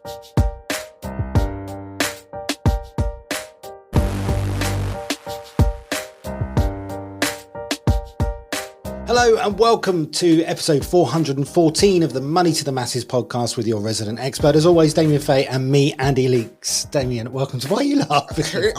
Hello and welcome to episode 414 of the Money to the Masses podcast with your resident expert. As always, Damien Fay and me, Andy Leaks. Damien, welcome to... Why are you laughing?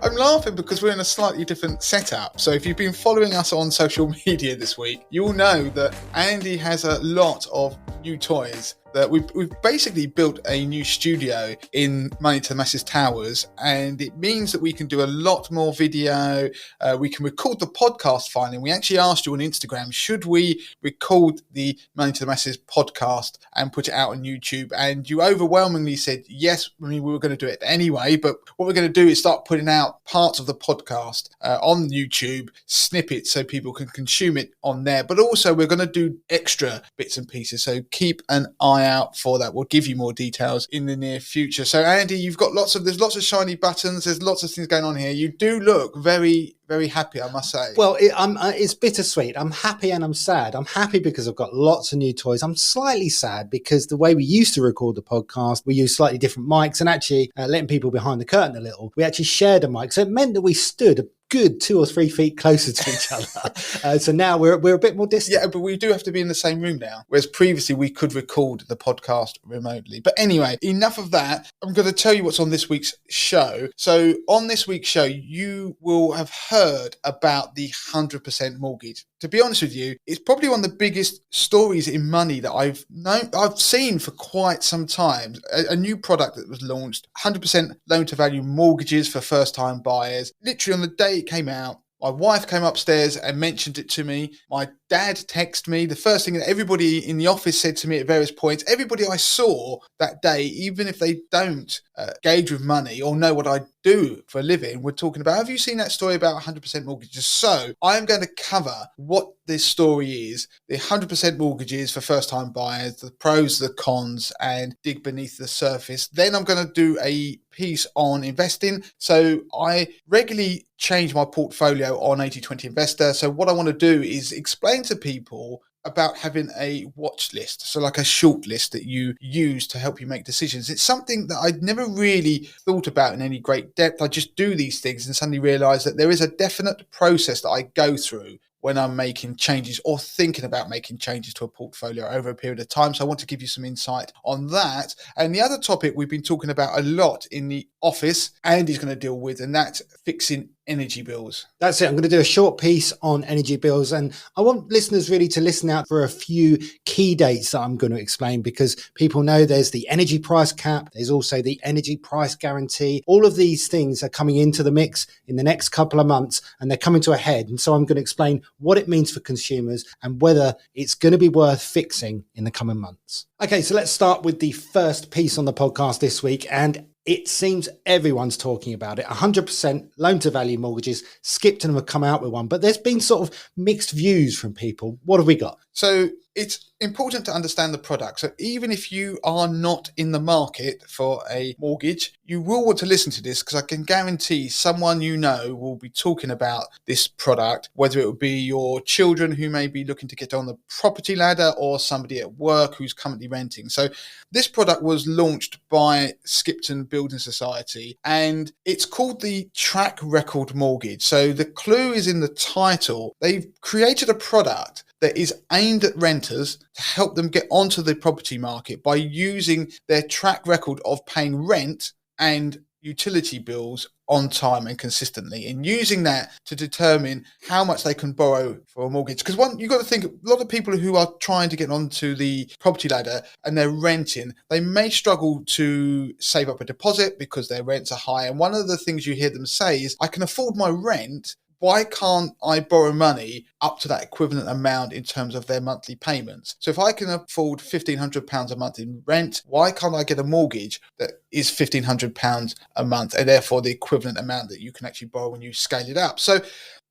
I'm laughing because we're in a slightly different setup. So if you've been following us on social media this week, you'll know that Andy has a lot of new toys. That we've basically built a new studio in Money to the Masses Towers, and it means that we can do a lot more video. We can record the podcast finally. We actually asked you on Instagram, should we record the Money to the Masses podcast and put it out on YouTube? And you overwhelmingly said yes. I mean, we were going to do it anyway, but what we're going to do is start putting out parts of the podcast on YouTube, snippets so people can consume it on there. But also we're going to do extra bits and pieces. So keep an eye out for that. We'll give you more details in the near future. So Andy, there's lots of shiny buttons. There's lots of things going on here. You do look very, very happy, I must say. Well, it's bittersweet. I'm happy and I'm sad. I'm happy because I've got lots of new toys. I'm slightly sad because the way we used to record the podcast, we used slightly different mics, and actually letting people behind the curtain a little, we actually shared a mic. So it meant that we stood a good 2 or 3 feet closer to each other. So now we're a bit more distant. Yeah, but we do have to be in the same room now, whereas previously we could record the podcast remotely. But anyway, enough of that. I'm going to tell you what's on this week's show. So on this week's show, you will have heard about the 100% mortgage. To be honest with you, it's probably one of the biggest stories in money that I've seen for quite some time. A new product that was launched, 100% loan to value mortgages for first time buyers. Literally on the day it came out, my wife came upstairs and mentioned it to me. My dad texted me. The first thing that everybody in the office said to me at various points, everybody I saw that day, even if they don't engage with money or know what I do for a living, we're talking about, have you seen that story about 100% mortgages? So I'm going to cover what this story is, the 100% mortgages for first-time buyers, the pros, the cons, and dig beneath the surface. Then I'm going to do a piece on investing. So I regularly change my portfolio on 80/20 Investor. So what I want to do is explain to people about having a watch list, so like a short list that you use to help you make decisions. It's something that I'd never really thought about in any great depth. I just do these things and suddenly realize that there is a definite process that I go through when I'm making changes or thinking about making changes to a portfolio over a period of time. So I want to give you some insight on that. And the other topic we've been talking about a lot in the office, Andy's going to deal with, and that's fixing energy bills. That's it. I'm going to do a short piece on energy bills, and I want listeners really to listen out for a few key dates that I'm going to explain, because people know there's the energy price cap. There's also the energy price guarantee. All of these things are coming into the mix in the next couple of months, and they're coming to a head. And so I'm going to explain what it means for consumers and whether it's going to be worth fixing in the coming months. Okay, so let's start with the first piece on the podcast this week, and it seems everyone's talking about it. 100% loan to value mortgages. Skipton have come out with one, but there's been sort of mixed views from people. What have we got? So it's important to understand the product. So even if you are not in the market for a mortgage, you will want to listen to this, because I can guarantee someone you know will be talking about this product, whether it would be your children who may be looking to get on the property ladder or somebody at work who's currently renting. So this product was launched by Skipton Building Society, and it's called the Track Record Mortgage. So the clue is in the title. They've created a product that is aimed at renters to help them get onto the property market by using their track record of paying rent and utility bills on time and consistently, and using that to determine how much they can borrow for a mortgage. Because you've got to think, a lot of people who are trying to get onto the property ladder and they're renting, they may struggle to save up a deposit because their rents are high. And one of the things you hear them say is, I can afford my rent, why can't I borrow money up to that equivalent amount in terms of their monthly payments? So if I can afford £1,500 a month in rent, why can't I get a mortgage that is £1,500 a month, and therefore the equivalent amount that you can actually borrow when you scale it up? So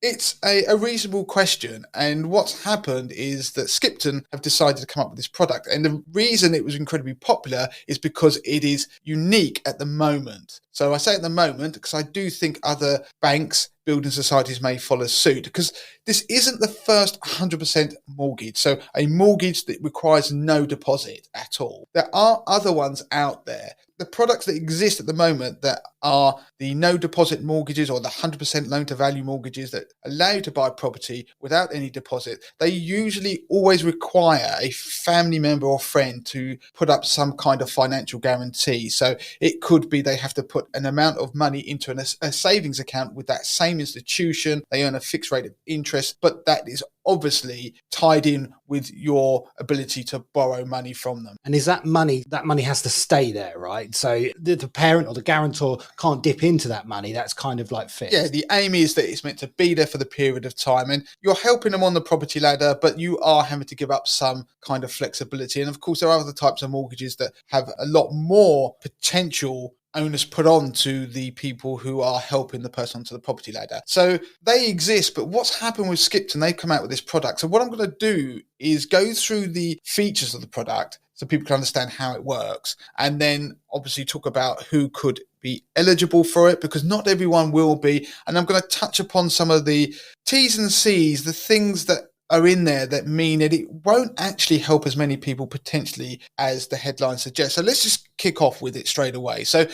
it's a reasonable question. And what's happened is that Skipton have decided to come up with this product. And the reason it was incredibly popular is because it is unique at the moment. So I say at the moment because I do think other banks, building societies may follow suit, because this isn't the first 100% mortgage. So a mortgage that requires no deposit at all. There are other ones out there. The products that exist at the moment that are the no deposit mortgages or the 100% loan to value mortgages that allow you to buy property without any deposit, they usually always require a family member or friend to put up some kind of financial guarantee. So it could be they have to put an amount of money into a savings account with that same institution. They earn a fixed rate of interest, but that is obviously tied in with your ability to borrow money from them. And is that money has to stay there, right? So the parent or the guarantor can't dip into that money. That's kind of like fixed. Yeah, the aim is that it's meant to be there for the period of time, and you're helping them on the property ladder, but you are having to give up some kind of flexibility. And of course, there are other types of mortgages that have a lot more potential onus put on to the people who are helping the person onto the property ladder. So they exist, but what's happened with Skipton, they've come out with this product. So what I'm going to do is go through the features of the product so people can understand how it works, and then obviously talk about who could be eligible for it, because not everyone will be. And I'm going to touch upon some of the T's and C's, the things that are in there that mean that it won't actually help as many people potentially as the headline suggests. So let's just kick off with it straight away. So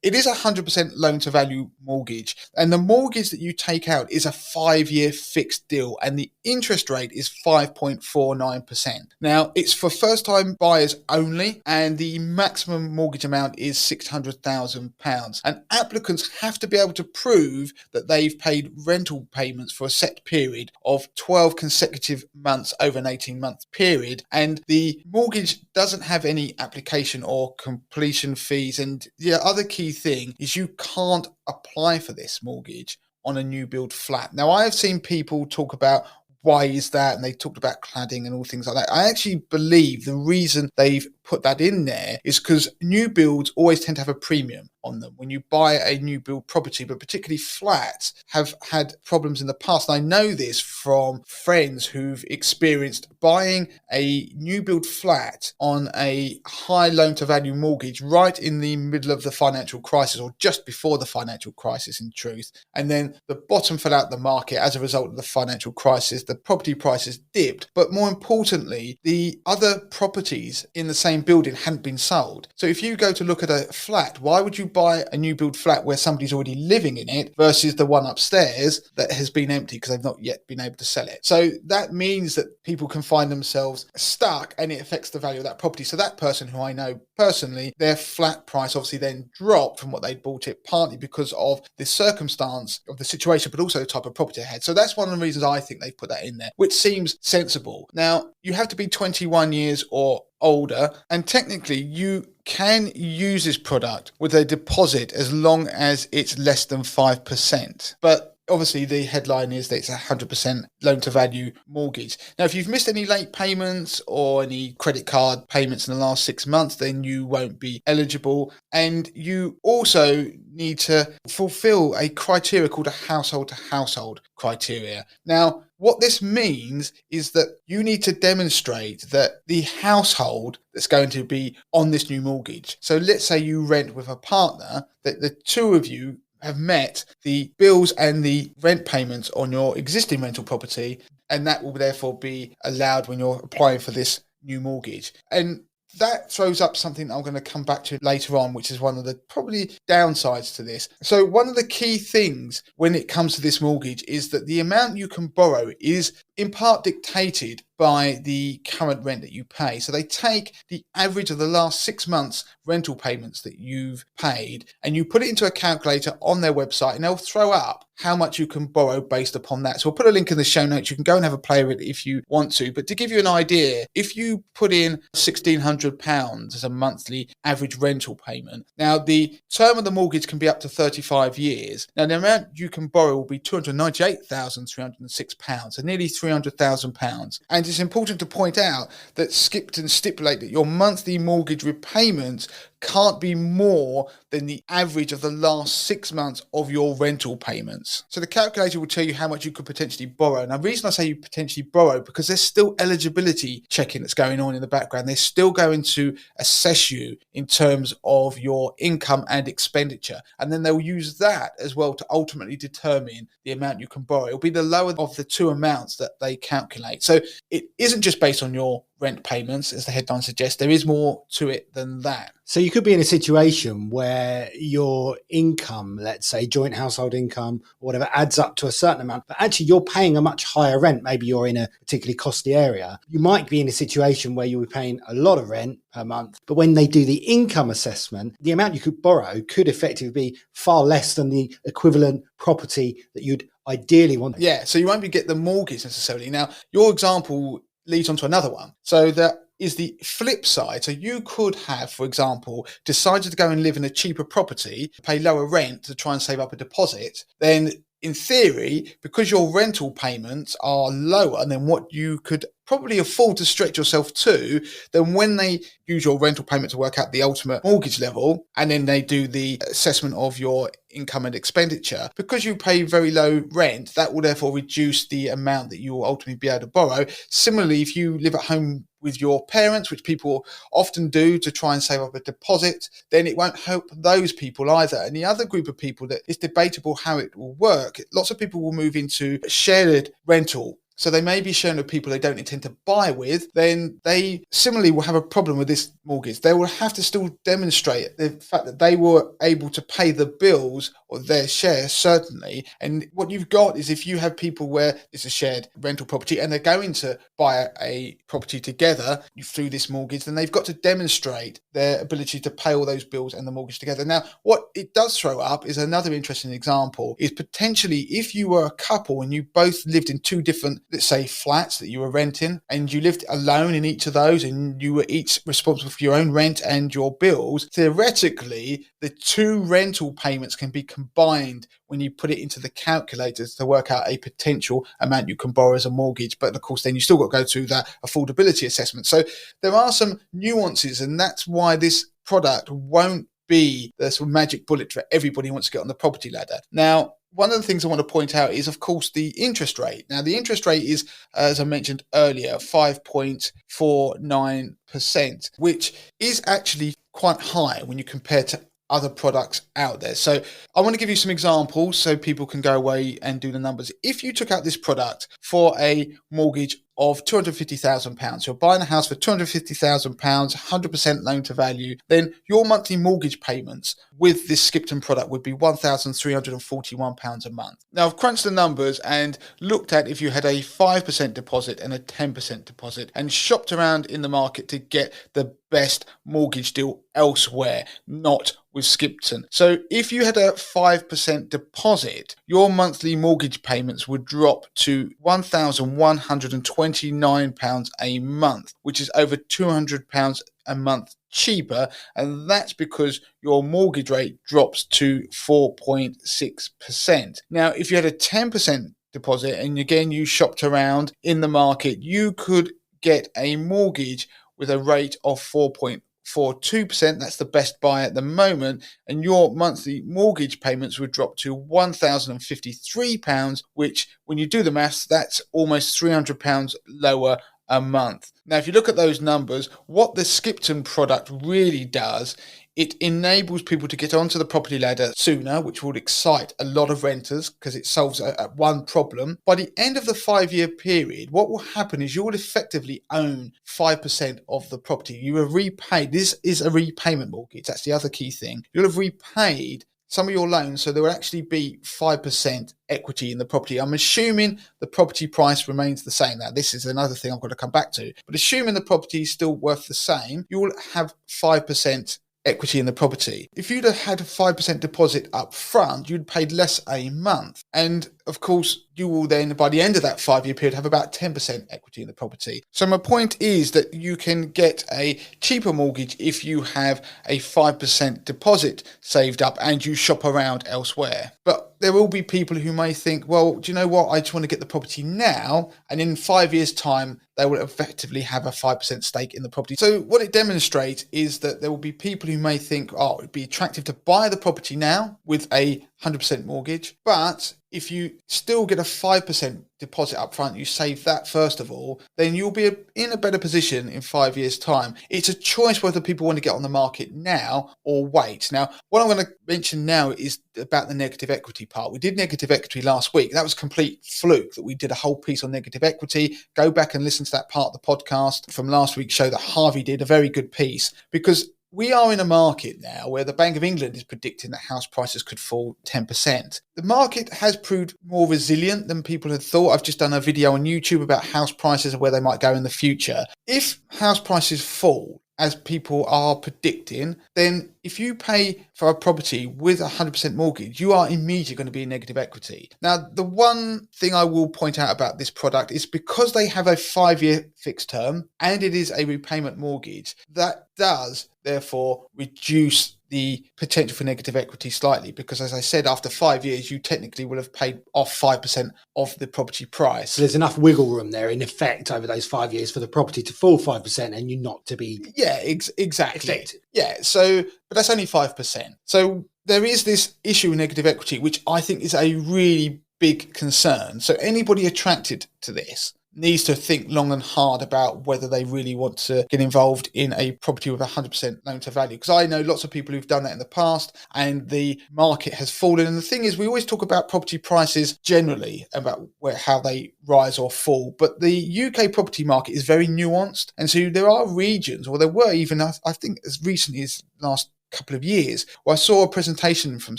it is a 100% loan to value mortgage, and the mortgage that you take out is a 5-year fixed deal, and the interest rate is 5.49%. Now, it's for first time buyers only, and the maximum mortgage amount is £600,000, and applicants have to be able to prove that they've paid rental payments for a set period of 12 consecutive months over an 18-month period, and the mortgage doesn't have any application or completion fees. And the other key thing is you can't apply for this mortgage on a new build flat. Now, I have seen people talk about why is that, and they talked about cladding and all things like that. I actually believe the reason they've put that in there is because new builds always tend to have a premium on them when you buy a new build property, but particularly flats have had problems in the past. And I know this from friends who've experienced buying a new build flat on a high loan to value mortgage right in the middle of the financial crisis, or just before the financial crisis in truth. And then the bottom fell out the market as a result of the financial crisis. The property prices dipped, but more importantly, the other properties in the same building hadn't been sold. So if you go to look at a flat, why would you buy a new build flat where somebody's already living in it versus the one upstairs that has been empty because they've not yet been able to sell it? So that means that people can find themselves stuck, and it affects the value of that property. So that person, who I know personally, their flat price obviously then dropped from what they'd bought it, partly because of the circumstance of the situation, but also the type of property they had. So that's one of the reasons I think they put that in there, which seems sensible. Now, you have to be 21 years or older, and technically you can use this product with a deposit as long as it's less than 5%. But obviously, the headline is that it's a 100% loan to value mortgage. Now, if you've missed any late payments or any credit card payments in the last 6 months, then you won't be eligible. And you also need to fulfill a criteria called a household to household criteria. Now, what this means is that you need to demonstrate that the household that's going to be on this new mortgage. So let's say you rent with a partner, that the two of you have met the bills and the rent payments on your existing rental property, and that will therefore be allowed when you're applying for this new mortgage. And that throws up something I'm going to come back to later on, which is one of the probably downsides to this. So one of the key things when it comes to this mortgage is that the amount you can borrow is in part dictated by the current rent that you pay. So they take the average of the last 6 months rental payments that you've paid, and you put it into a calculator on their website, and they'll throw up how much you can borrow based upon that. So we'll put a link in the show notes. You can go and have a play with it if you want to. But to give you an idea, if you put in £1,600 as a monthly average rental payment, now the term of the mortgage can be up to 35 years. Now the amount you can borrow will be £298,306, so nearly £300,000. And it's important to point out that Skipton stipulate that your monthly mortgage repayments can't be more than the average of the last 6 months of your rental payments. So the calculator will tell you how much you could potentially borrow. Now, the reason I say you potentially borrow, because there's still eligibility checking that's going on in the background. They're still going to assess you in terms of your income and expenditure. And then they'll use that as well to ultimately determine the amount you can borrow. It'll be the lower of the two amounts that they calculate. So it isn't just based on your rent payments, as the headline suggests. There is more to it than that. So you could be in a situation where your income, let's say joint household income or whatever, adds up to a certain amount, but actually you're paying a much higher rent. Maybe you're in a particularly costly area. You might be in a situation where you'll be paying a lot of rent per month, but when they do the income assessment, the amount you could borrow could effectively be far less than the equivalent property that you'd ideally want. Yeah, so you won't be getting the mortgage necessarily. Now, your example leads on to another one. So that is the flip side. So you could have, for example, decided to go and live in a cheaper property, pay lower rent to try and save up a deposit. Then in theory, because your rental payments are lower than what you could probably afford to stretch yourself to, then when they use your rental payment to work out the ultimate mortgage level, and then they do the assessment of your income and expenditure, because you pay very low rent, that will therefore reduce the amount that you will ultimately be able to borrow. Similarly, if you live at home with your parents, which people often do to try and save up a deposit, then it won't help those people either. And the other group of people that it's debatable how it will work, lots of people will move into shared rental. So they may be shown with people they don't intend to buy with, then they similarly will have a problem with this mortgage. They will have to still demonstrate the fact that they were able to pay the bills or their share, certainly. And what you've got is if you have people where it's a shared rental property and they're going to buy a property together through this mortgage, then they've got to demonstrate their ability to pay all those bills and the mortgage together. Now, what it does throw up is another interesting example is potentially if you were a couple and you both lived in two different, let's say, flats that you were renting, and you lived alone in each of those and you were each responsible for your own rent and your bills, theoretically the two rental payments can be combined when you put it into the calculators to work out a potential amount you can borrow as a mortgage. But of course then you still got to go through that affordability assessment. So there are some nuances, and that's why this product won't be the sort of magic bullet for everybody who wants to get on the property ladder. Now, one of the things I want to point out is, of course, the interest rate. Now, the interest rate is, as I mentioned earlier, 5.49%, which is actually quite high when you compare to other products out there. So I want to give you some examples so people can go away and do the numbers. If you took out this product for a mortgage of £250,000, you're buying a house for £250,000, 100% loan to value, then your monthly mortgage payments with this Skipton product would be £1,341 a month. Now, I've crunched the numbers and looked at if you had a 5% deposit and a 10% deposit and shopped around in the market to get the best mortgage deal elsewhere, not with Skipton. So if you had a 5% deposit, your monthly mortgage payments would drop to £1,129 a month, which is over £200 a month cheaper, and that's because your mortgage rate drops to 4.6%. Now, if you had a 10% deposit and again you shopped around in the market, you could get a mortgage with a rate of 4.42%. That's the best buy at the moment, and your monthly mortgage payments would drop to £1,053, which when you do the maths, that's almost £300 lower a month. Now, if you look at those numbers, what the Skipton product really does, it enables people to get onto the property ladder sooner, which would excite a lot of renters because it solves one problem. By the end of the 5-year period, what will happen is you will effectively own 5% of the property. You have repaid. This is a repayment mortgage. That's the other key thing. You'll have repaid some of your loans, so there will actually be 5% equity in the property. I'm assuming the property price remains the same. Now, this is another thing I've got to come back to. But assuming the property is still worth the same, you will have 5% equity in the property. If you'd have had a 5% deposit up front, you'd paid less a month. And of course, you will then, by the end of that 5-year period, have about 10% equity in the property. So my point is that you can get a cheaper mortgage if you have a 5% deposit saved up and you shop around elsewhere. But there will be people who may think, well, do you know what? I just want to get the property now, and in 5 years' time, they will effectively have a 5% stake in the property. So what it demonstrates is that there will be people who may think, oh, it'd be attractive to buy the property now with a 100% mortgage, but if you still get a 5% deposit up front, you save that first of all, then you'll be in a better position in 5 years' time. It's a choice whether people want to get on the market now or wait. Now, what I'm going to mention now is about the negative equity part. We did negative equity last week. That was a complete fluke that we did a whole piece on negative equity. Go back and listen to that part of the podcast from last week's show that Harvey did, a very good piece, because we are in a market now where the Bank of England is predicting that house prices could fall 10%. The market has proved more resilient than people had thought. I've just done a video on YouTube about house prices and where they might go in the future. If house prices fall, as people are predicting, then if you pay for a property with a 100% mortgage, you are immediately going to be in negative equity. Now, the one thing I will point out about this product is because they have a 5-year fixed term and it is a repayment mortgage, that does therefore reduce the potential for negative equity slightly, because as I said, after 5 years, you technically will have paid off 5% of the property price. So there's enough wiggle room there in effect over those 5 years for the property to fall 5% and you not to be exactly affected. Yeah, so but that's only 5%. So there is this issue with negative equity, which I think is a really big concern. So anybody attracted to this needs to think long and hard about whether they really want to get involved in a property with 100% loan to value. Because I know lots of people who've done that in the past and the market has fallen. And the thing is, we always talk about property prices generally, about how they rise or fall. But the UK property market is very nuanced. And so there are regions, or there were even, I think as recently as last couple of years, where I saw a presentation from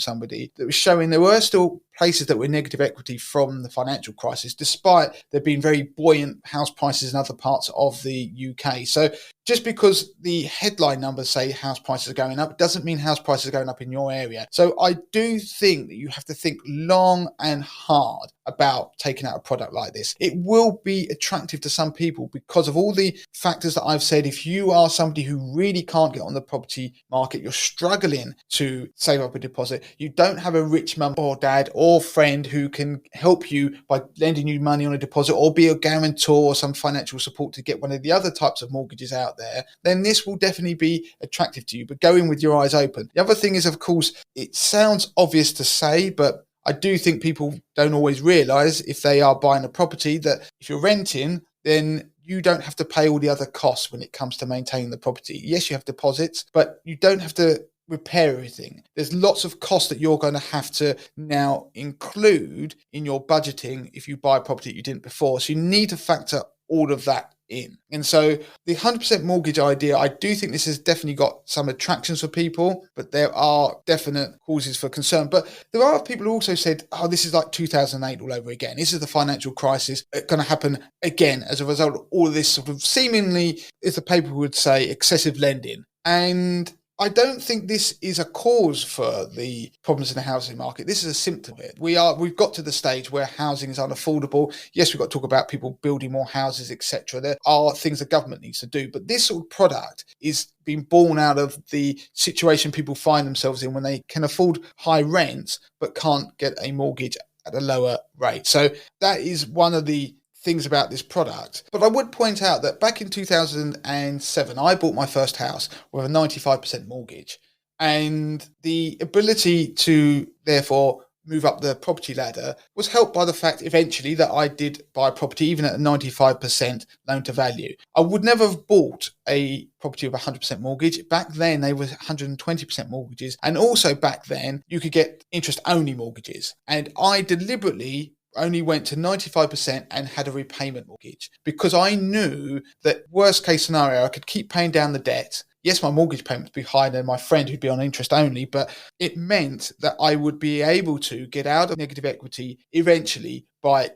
somebody that was showing there were still places that were negative equity from the financial crisis, despite there being very buoyant house prices in other parts of the UK. So just because the headline numbers say house prices are going up doesn't mean house prices are going up in your area. So I do think that you have to think long and hard about taking out a product like this. It will be attractive to some people because of all the factors that I've said. If you are somebody who really can't get on the property market, you're struggling to save up a deposit, you don't have a rich mum or dad or friend who can help you by lending you money on a deposit or be a guarantor or some financial support to get one of the other types of mortgages out there, then this will definitely be attractive to you. But go in with your eyes open. The other thing is, of course, it sounds obvious to say, but I do think people don't always realise if they are buying a property that if you're renting, then you don't have to pay all the other costs when it comes to maintaining the property. Yes, you have deposits, but you don't have to repair everything. There's lots of costs that you're going to have to now include in your budgeting if you buy a property that you didn't before. So you need to factor all of that in. And so the 100% mortgage idea, I do think this has definitely got some attractions for people, but there are definite causes for concern. But there are people who also said, oh, this is like 2008 all over again. This is the financial crisis going to happen again as a result of all of this sort of seemingly, as the paper would say, excessive lending. And I don't think this is a cause for the problems in the housing market. This is a symptom of it. We've got to the stage where housing is unaffordable. Yes, we've got to talk about people building more houses, etc. There are things the government needs to do, but this sort of product is being born out of the situation people find themselves in when they can afford high rents but can't get a mortgage at a lower rate. So that is one of the things about this product. But I would point out that back in 2007, I bought my first house with a 95% mortgage, and the ability to therefore move up the property ladder was helped by the fact eventually that I did buy a property even at a 95% loan to value. I would never have bought a property with 100% mortgage. Back then they were 120% mortgages, and also back then you could get interest only mortgages, and I deliberately only went to 95% and had a repayment mortgage because I knew that worst case scenario, I could keep paying down the debt. Yes, my mortgage payment would be higher than my friend who'd be on interest only, but it meant that I would be able to get out of negative equity eventually by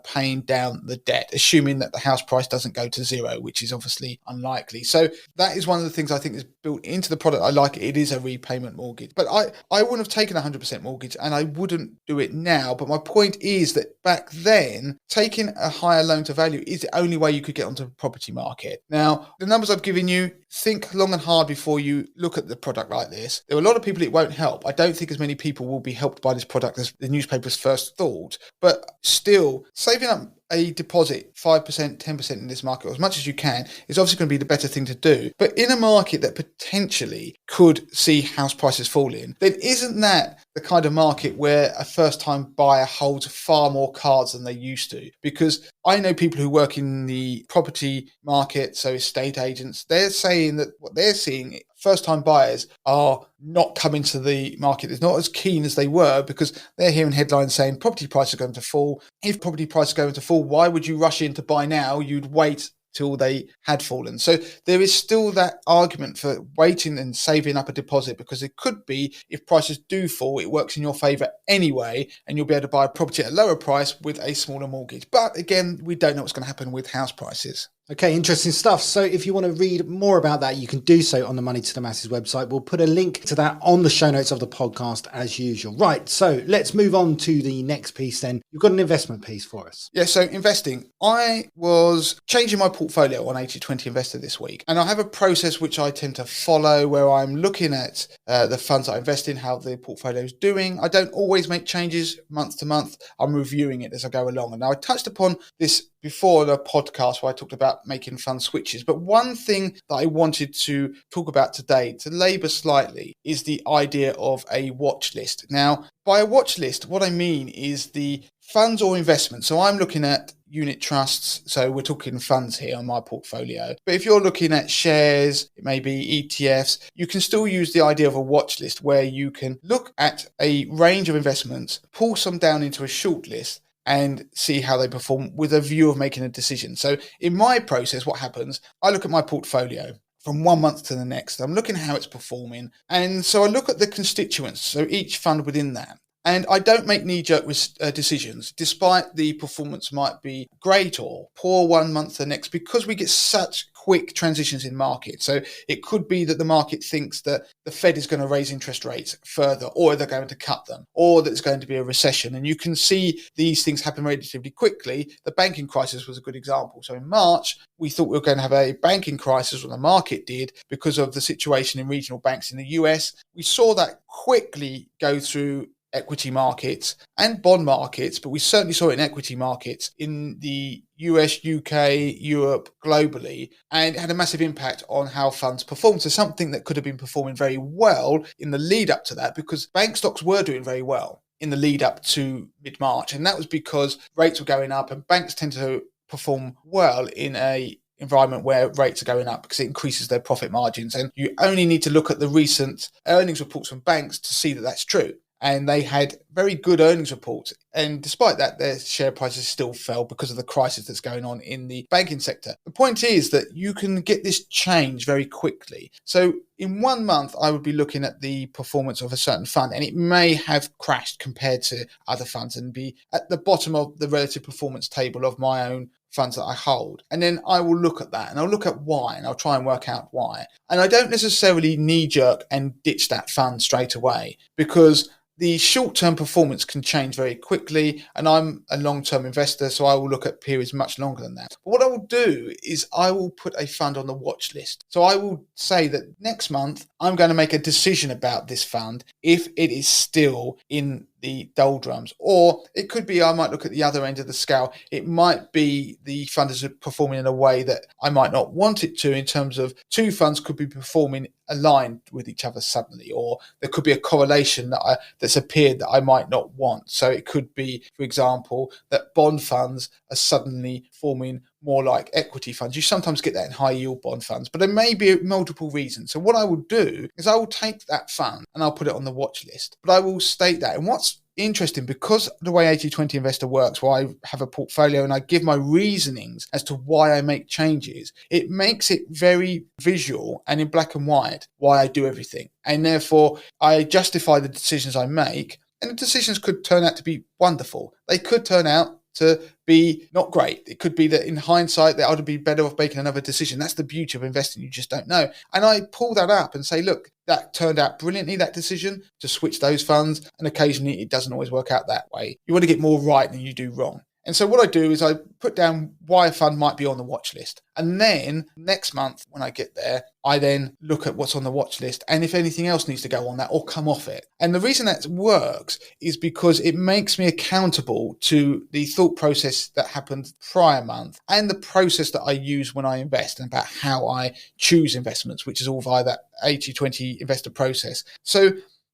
paying down the debt, assuming that the house price doesn't go to zero, which is obviously unlikely. So that is one of the things I think is built into the product. I like it. It is a repayment mortgage. But I wouldn't have taken a 100% mortgage and I wouldn't do it now. But my point is that back then, taking a higher loan to value is the only way you could get onto the property market. Now, the numbers I've given you, think long and hard before you look at the product like this. There are a lot of people it won't help. I don't think as many people will be helped by this product as the newspapers first thought. But still, saving up a deposit, 5%, 10% in this market, or as much as you can, is obviously going to be the better thing to do. But in a market that potentially could see house prices falling, then isn't that the kind of market where a first-time buyer holds far more cards than they used to? Because I know people who work in the property market, so estate agents, they're saying that what they're seeing, first-time buyers are not coming to the market. They're not as keen as they were because they're hearing headlines saying property prices are going to fall. If property prices are going to fall, why would you rush in to buy now? You'd wait till they had fallen. So there is still that argument for waiting and saving up a deposit, because it could be, if prices do fall, it works in your favour anyway, and you'll be able to buy a property at a lower price with a smaller mortgage. But again, we don't know what's going to happen with house prices. Okay, interesting stuff. So if you want to read more about that, you can do so on the Money to the Masses website. We'll put a link to that on the show notes of the podcast as usual. Right, so let's move on to the next piece then. You've got an investment piece for us. Yeah, so investing. I was changing my portfolio on 80/20 Investor this week, and I have a process which I tend to follow where I'm looking at the funds I invest in, how the portfolio is doing. I don't always make changes month to month. I'm reviewing it as I go along. And now I touched upon this before the podcast where I talked about making fund switches. But one thing that I wanted to talk about today, to labour slightly, is the idea of a watch list. Now, by a watch list, what I mean is the funds or investments. So I'm looking at unit trusts. So we're talking funds here on my portfolio. But if you're looking at shares, it may be ETFs, you can still use the idea of a watch list where you can look at a range of investments, pull some down into a short list, and see how they perform with a view of making a decision. So in my process, what happens, I look at my portfolio from 1 month to the next. I'm looking at how it's performing. And so I look at the constituents, so each fund within that. And I don't make knee-jerk decisions, despite the performance might be great or poor 1 month to the next, because we get such quick transitions in markets. So it could be that the market thinks that the Fed is going to raise interest rates further, or they're going to cut them, or that it's going to be a recession. And you can see these things happen relatively quickly. The banking crisis was a good example. So in March, we thought we were going to have a banking crisis, or the market did, because of the situation in regional banks in the US. We saw that quickly go through equity markets and bond markets, but we certainly saw it in equity markets in the US, UK, Europe, globally, and it had a massive impact on how funds performed. So something that could have been performing very well in the lead up to that, because bank stocks were doing very well in the lead up to mid-March, and that was because rates were going up, and banks tend to perform well in a environment where rates are going up because it increases their profit margins. And you only need to look at the recent earnings reports from banks to see that that's true. And they had very good earnings reports. And despite that, their share prices still fell because of the crisis that's going on in the banking sector. The point is that you can get this change very quickly. So in 1 month, I would be looking at the performance of a certain fund, and it may have crashed compared to other funds and be at the bottom of the relative performance table of my own funds that I hold. And then I will look at that and I'll look at why, and I'll try and work out why. And I don't necessarily knee jerk and ditch that fund straight away, because the short-term performance can change very quickly, and I'm a long-term investor, so I will look at periods much longer than that. But what I will do is I will put a fund on the watch list. So I will say that next month I'm going to make a decision about this fund if it is still in the doldrums, or it could be I might look at the other end of the scale. It might be the fund is performing in a way that I might not want it to, in terms of two funds could be performing aligned with each other suddenly, or there could be a correlation that's appeared that I might not want. So it could be, for example, that bond funds are suddenly forming more like equity funds. You sometimes get that in high yield bond funds, but there may be multiple reasons. So what I will do is I will take that fund and I'll put it on the watch list, but I will state that. And what's interesting, because the way 80/20 Investor works, where I have a portfolio and I give my reasonings as to why I make changes, it makes it very visual and in black and white why I do everything. And therefore I justify the decisions I make, and the decisions could turn out to be wonderful. They could turn out to be not great. It could be that in hindsight that I would be better off making another decision. That's the beauty of investing. You just don't know. And I pull that up and say, look, that turned out brilliantly, that decision to switch those funds. And occasionally it doesn't always work out that way. You want to get more right than you do wrong. And so what I do is I put down why a fund might be on the watch list. And then next month when I get there, I then look at what's on the watch list and if anything else needs to go on that or come off it. And the reason that works is because it makes me accountable to the thought process that happened prior month and the process that I use when I invest and about how I choose investments, which is all via that 80-20 investor process. So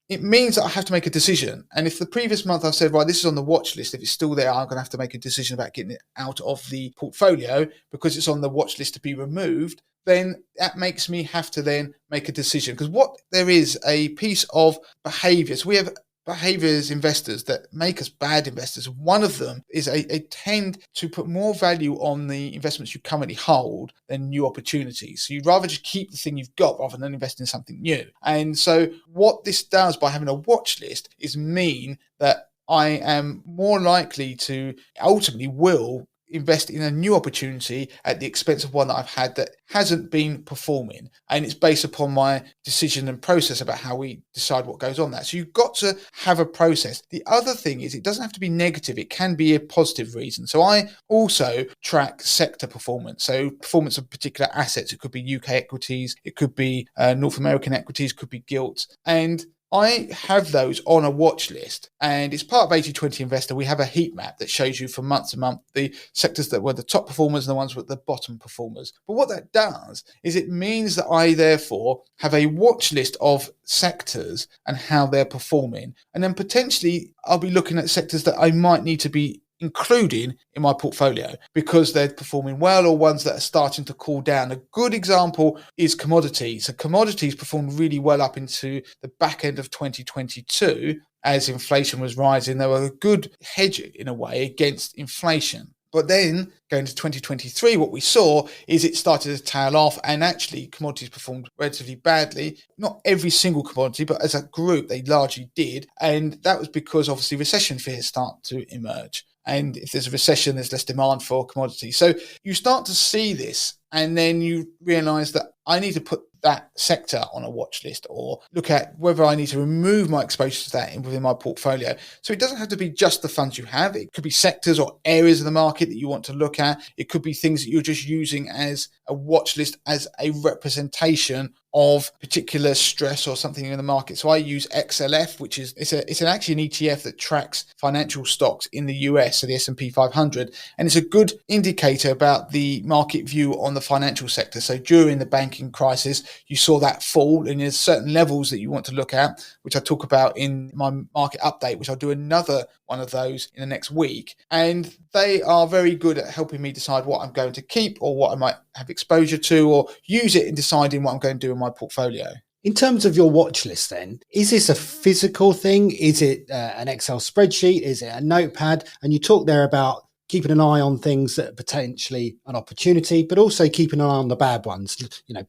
it means that I have to make a decision. And if the previous month I've said, right, this is on the watch list, if it's still there, I'm going to have to make a decision about getting it out of the portfolio because it's on the watch list to be removed, then that makes me have to then make a decision. Because what there is a piece of behaviors. We have behavior as investors that make us bad investors. One of them is a tend to put more value on the investments you currently hold than new opportunities. So you'd rather just keep the thing you've got rather than invest in something new. And so what this does by having a watch list is mean that I am more likely to ultimately will invest in a new opportunity at the expense of one that I've had that hasn't been performing. And it's based upon my decision and process about how we decide what goes on that. So you've got to have a process. The other thing is it doesn't have to be negative. It can be a positive reason. So I also track sector performance. So performance of particular assets. It could be UK equities. It could be North American equities, could be gilts. And I have those on a watch list, and it's part of 80-20 Investor. We have a heat map that shows you from month to month the sectors that were the top performers and the ones with the bottom performers. But what that does is it means that I therefore have a watch list of sectors and how they're performing. And then potentially I'll be looking at sectors that I might need to be including in my portfolio because they're performing well or ones that are starting to cool down. A good example is commodities. So commodities performed really well up into the back end of 2022 as inflation was rising. They were a good hedge in a way against inflation. But then going to 2023, what we saw is it started to tail off and actually commodities performed relatively badly. Not every single commodity, but as a group, they largely did. And that was because obviously recession fears start to emerge. And if there's a recession, there's less demand for commodities. So you start to see this and then you realize that I need to put that sector on a watch list or look at whether I need to remove my exposure to that within my portfolio. So it doesn't have to be just the funds you have. It could be sectors or areas of the market that you want to look at. It could be things that you're just using as a watch list as a representation of particular stress or something in the market. So I use XLF, which is it's actually an ETF that tracks financial stocks in the US, so the S&P 500, and it's a good indicator about the market view on the financial sector. So during the banking crisis, you saw that fall, and there's certain levels that you want to look at, which I talk about in my market update, which I'll do another one of those in the next week. And they are very good at helping me decide what I'm going to keep or what I might have exposure to or use it in deciding what I'm going to do in my portfolio. In terms of your watch list then, is this a physical thing? Is it an Excel spreadsheet? Is it a notepad? And you talk there about keeping an eye on things that are potentially an opportunity, but also keeping an eye on the bad ones,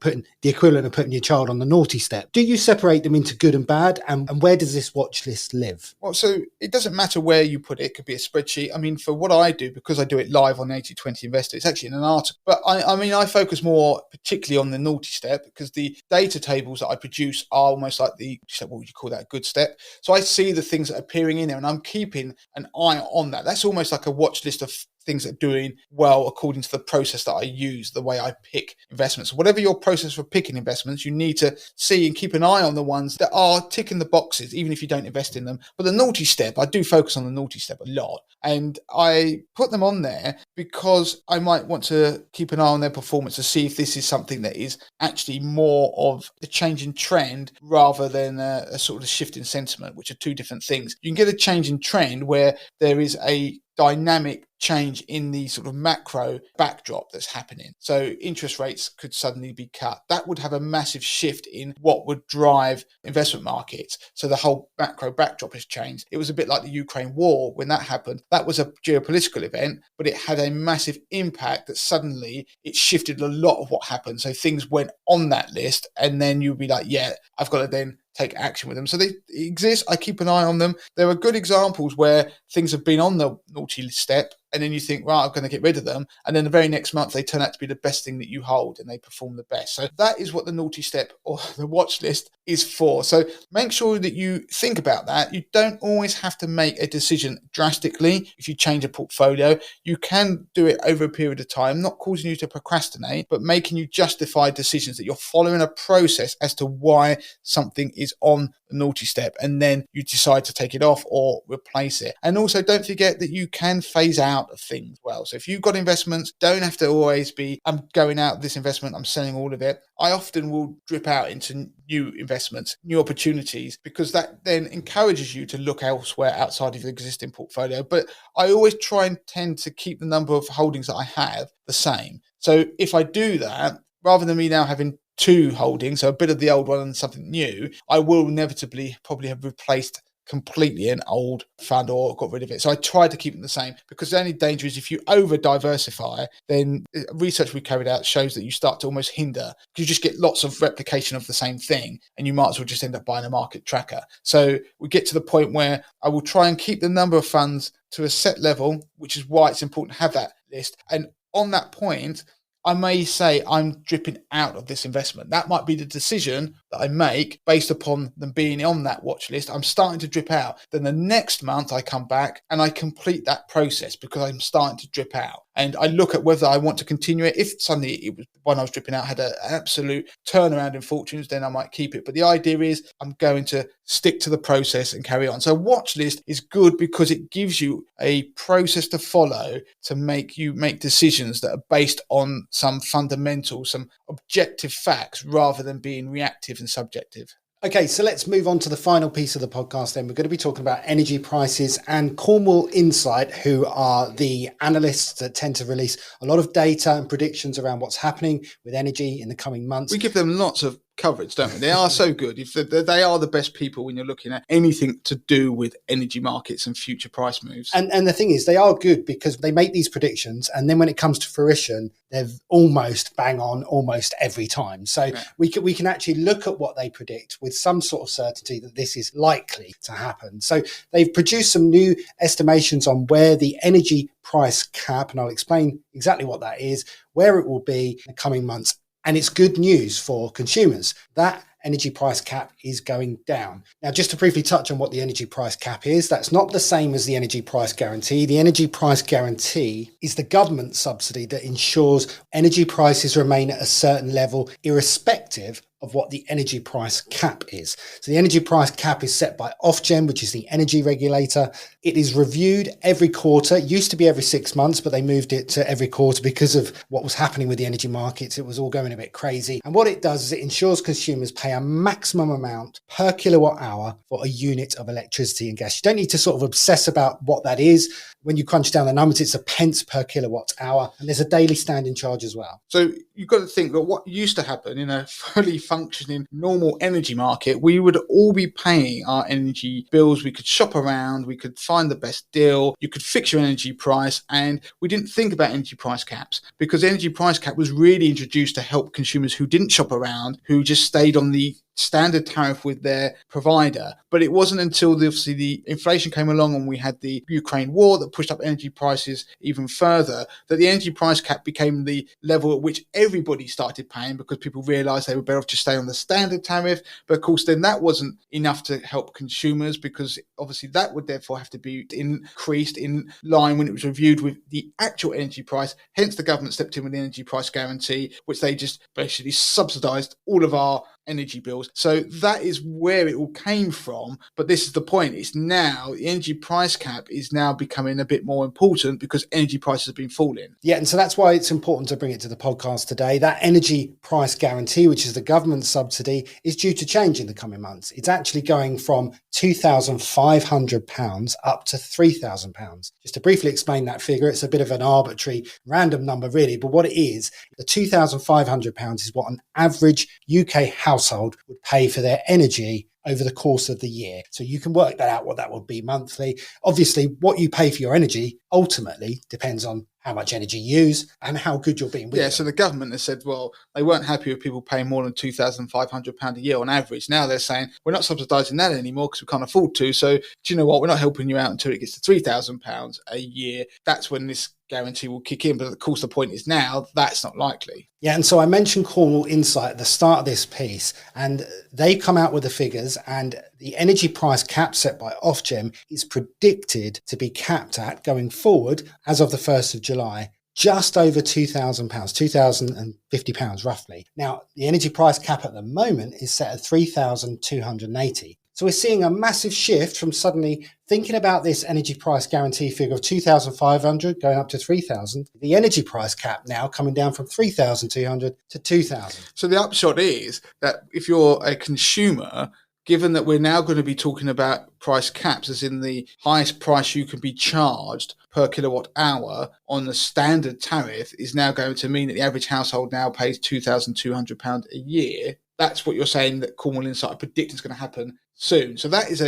putting the equivalent of putting your child on the naughty step. Do you separate them into good and bad? And where does this watch list live? Well, so it doesn't matter where you put it. It could be a spreadsheet. I mean, for what I do, because I do it live on 80-20 Investor, it's actually in an article. But I focus more particularly on the naughty step because the data tables that I produce are almost like what would you call that, a good step? So I see the things that are appearing in there and I'm keeping an eye on that. That's almost like a watch list of things that are doing well according to the process that I use, the way I pick investments. Whatever your process for picking investments, you need to see and keep an eye on the ones that are ticking the boxes, even if you don't invest in them. But the naughty step, I do focus on the naughty step a lot. And I put them on there because I might want to keep an eye on their performance to see if this is something that is actually more of a change in trend rather than a sort of shift in sentiment, which are two different things. You can get a change in trend where there is a dynamic change in the sort of macro backdrop that's happening. So interest rates could suddenly be cut. That would have a massive shift in what would drive investment markets. So the whole macro backdrop has changed. It was a bit like the Ukraine war when that happened. That was a geopolitical event, but it had a massive impact that suddenly it shifted a lot of what happened. So things went on that list and then you'd be like, yeah, I've got to then take action with them. So they exist. I keep an eye on them. There are good examples where things have been on the naughty step and then you think, right, I'm going to get rid of them. And then the very next month, they turn out to be the best thing that you hold and they perform the best. So that is what the naughty step or the watch list is for. So make sure that you think about that. You don't always have to make a decision drastically if you change a portfolio. You can do it over a period of time, not causing you to procrastinate, but making you justify decisions that you're following a process as to why something is on the naughty step, and then you decide to take it off or replace it. And also don't forget that you can phase out of things well. So if you've got investments, don't have to always be, I'm going out of this investment, I'm selling all of it. I often will drip out into new investments, new opportunities, because that then encourages you to look elsewhere outside of your existing portfolio. But I always try and tend to keep the number of holdings that I have the same. So if I do that, rather than me now having two holdings, so a bit of the old one and something new, I will inevitably probably have replaced completely an old fund or got rid of it. So I try to keep them the same, because the only danger is if you over diversify, then research we carried out shows that you start to almost hinder, because you just get lots of replication of the same thing and you might as well just end up buying a market tracker. So we get to the point where I will try and keep the number of funds to a set level, which is why it's important to have that list. And on that point, I may say I'm dripping out of this investment. That might be the decision that I make based upon them being on that watch list. I'm starting to drip out. Then the next month I come back and I complete that process because I'm starting to drip out. And I look at whether I want to continue it. If suddenly it was when I was dripping out had an absolute turnaround in fortunes, then I might keep it. But the idea is I'm going to stick to the process and carry on. So watch list is good because it gives you a process to follow to make you make decisions that are based on some fundamentals, some objective facts, rather than being reactive and subjective. Okay, so let's move on to the final piece of the podcast then. We're going to be talking about energy prices and Cornwall Insight, who are the analysts that tend to release a lot of data and predictions around what's happening with energy in the coming months. We give them lots of coverage, don't we? They are so good. If they are the best people when you're looking at anything to do with energy markets and future price moves. And the thing is, they are good because they make these predictions, and then when it comes to fruition, they're almost bang on almost every time. So yeah, we can actually look at what they predict with some sort of certainty that this is likely to happen. So they've produced some new estimations on where the energy price cap, and I'll explain exactly what that is, where it will be in the coming months. And it's good news for consumers. That energy price cap is going down. Now, just to briefly touch on what the energy price cap is, that's not the same as the energy price guarantee. The energy price guarantee is the government subsidy that ensures energy prices remain at a certain level, irrespective of what the energy price cap is. So the energy price cap is set by Ofgem, which is the energy regulator. It is reviewed every quarter. It used to be every 6 months, but they moved it to every quarter because of what was happening with the energy markets. It was all going a bit crazy. And what it does is it ensures consumers pay a maximum amount per kilowatt hour for a unit of electricity and gas. You don't need to sort of obsess about what that is. When you crunch down the numbers, it's a pence per kilowatt hour, and there's a daily standing charge as well. So you've got to think that what used to happen in a fully functioning normal energy market, we would all be paying our energy bills. We could shop around, we could find the best deal, you could fix your energy price, and we didn't think about energy price caps because the energy price cap was really introduced to help consumers who didn't shop around, who just stayed on the standard tariff with their provider. But it wasn't until obviously the inflation came along and we had the Ukraine war that pushed up energy prices even further, that the energy price cap became the level at which everybody started paying because people realized they were better off just staying on the standard tariff. But of course then that wasn't enough to help consumers, because obviously that would therefore have to be increased in line when it was reviewed with the actual energy price. Hence the government stepped in with the energy price guarantee, which they just basically subsidized all of our energy bills. So that is where it all came from. But this is the point. It's now the energy price cap is now becoming a bit more important because energy prices have been falling. Yeah, and so that's why it's important to bring it to the podcast today. That energy price guarantee, which is the government subsidy, is due to change in the coming months. It's actually going from £2,500 up to £3,000. Just to briefly explain that figure, it's a bit of an arbitrary, random number really, but what it is, the £2,500 is what an average UK household would pay for their energy over the course of the year. So you can work that out, what that would be monthly. Obviously, what you pay for your energy ultimately depends on how much energy you use and how good you're being with it. So the government has said, well, they weren't happy with people paying more than £2,500 a year on average. Now they're saying, we're not subsidising that anymore because we can't afford to. So do you know what? We're not helping you out until it gets to £3,000 a year. That's when this guarantee will kick in. But of course, the point is now that's not likely. Yeah, and so I mentioned Cornwall Insight at the start of this piece, and they come out with the figures, and the energy price cap set by Ofgem is predicted to be capped at, going forward, as of the 1st of July, just over £2,000, £2,050 roughly. Now, the energy price cap at the moment is set at £3,280. So we're seeing a massive shift from suddenly thinking about this energy price guarantee figure of 2,500 going up to 3,000. The energy price cap now coming down from 3,200 to 2,000. So the upshot is that if you're a consumer, given that we're now going to be talking about price caps, as in the highest price you can be charged per kilowatt hour on the standard tariff is now going to mean that the average household now pays £2,200 a year. That's what you're saying that Cornwall Insight are predicting is going to happen soon. So that is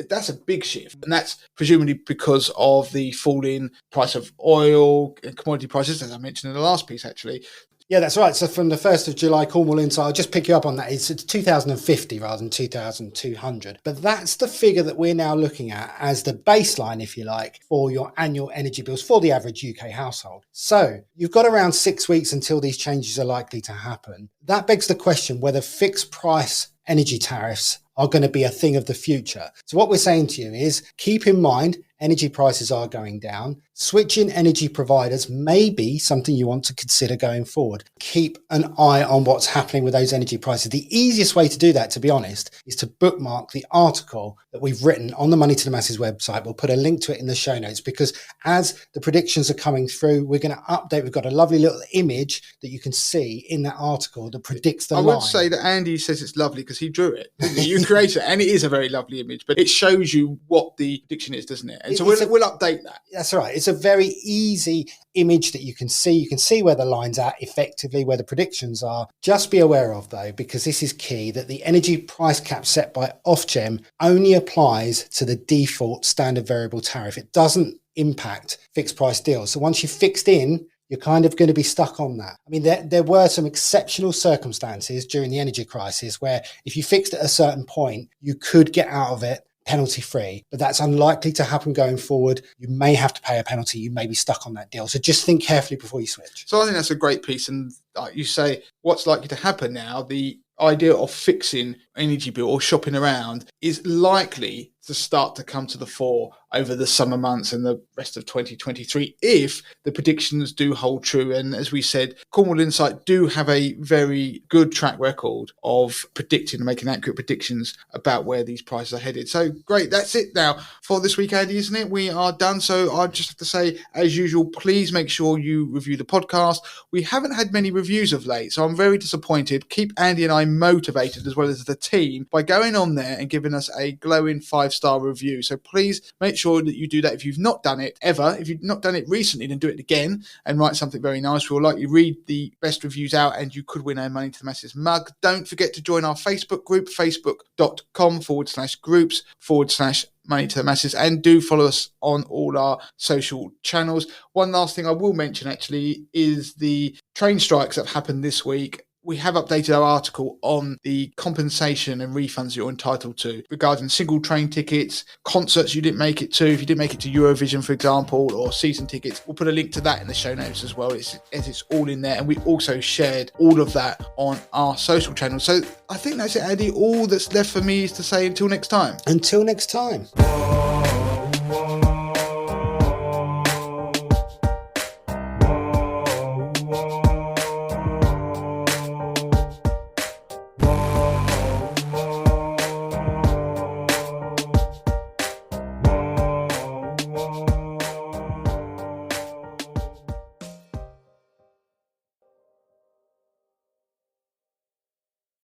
that's a big shift, and that's presumably because of the fall in price of oil and commodity prices, as I mentioned in the last piece, actually. Yeah, that's right. So from the 1st of July, Cornwall Insight, I'll just pick you up on that. It's 2,050 rather than 2,200. But that's the figure that we're now looking at as the baseline, if you like, for your annual energy bills for the average UK household. So you've got around 6 weeks until these changes are likely to happen. That begs the question whether fixed price energy tariffs are going to be a thing of the future. So what we're saying to you is keep in mind energy prices are going down. Switching energy providers may be something you want to consider going forward. Keep an eye on what's happening with those energy prices. The easiest way to do that, to be honest, is to bookmark the article that we've written on the Money to the Masses website. We'll put a link to it in the show notes, because as the predictions are coming through, we're going to update. We've got a lovely little image that you can see in that article that predicts the line. I would say that Andy says it's lovely because he drew it. You created it, and it is a very lovely image, but it shows you what the prediction is, doesn't it? And so we'll update that. That's right. It's a very easy image that you can see. You can see where the line's at effectively, where the predictions are. Just be aware of, though, because this is key, that the energy price cap set by Ofgem only applies to the default standard variable tariff. It doesn't impact fixed price deals. So once you've fixed in, you're kind of going to be stuck on that. I mean, there were some exceptional circumstances during the energy crisis where if you fixed at a certain point, you could get out of it penalty free, but that's unlikely to happen going forward. You may have to pay a penalty. You may be stuck on that deal. So just think carefully before you switch. So I think that's a great piece. And like you say, what's likely to happen now, the idea of fixing energy bill or shopping around is likely to start to come to the fore over the summer months and the rest of 2023 if the predictions do hold true. And as we said, Cornwall Insight do have a very good track record of predicting and making accurate predictions about where these prices are headed. So great, that's it now for this week, Andy, isn't it? We are done. So I just have to say, as usual, please make sure you review the podcast. We haven't had many reviews of late, so I'm very disappointed. Keep Andy and I motivated, as well as the team, by going on there and giving us a glowing 5-star review. So please make sure that you do that. If you've not done it ever, if you've not done it recently, then do it again and write something very nice. We'll likely read the best reviews out and you could win a Money to the Masses mug. Don't forget to join our Facebook group, facebook.com/groups/Money to the Masses, and do follow us on all our social channels. One last thing I will mention actually is the train strikes that have happened this week. We have updated our article on the compensation and refunds you're entitled to regarding single train tickets, concerts you didn't make it to, if you didn't make it to Eurovision, for example, or season tickets. We'll put a link to that in the show notes as well. It's all in there. And we also shared all of that on our social channels. So I think that's it, Andy. All that's left for me is to say until next time. Until next time.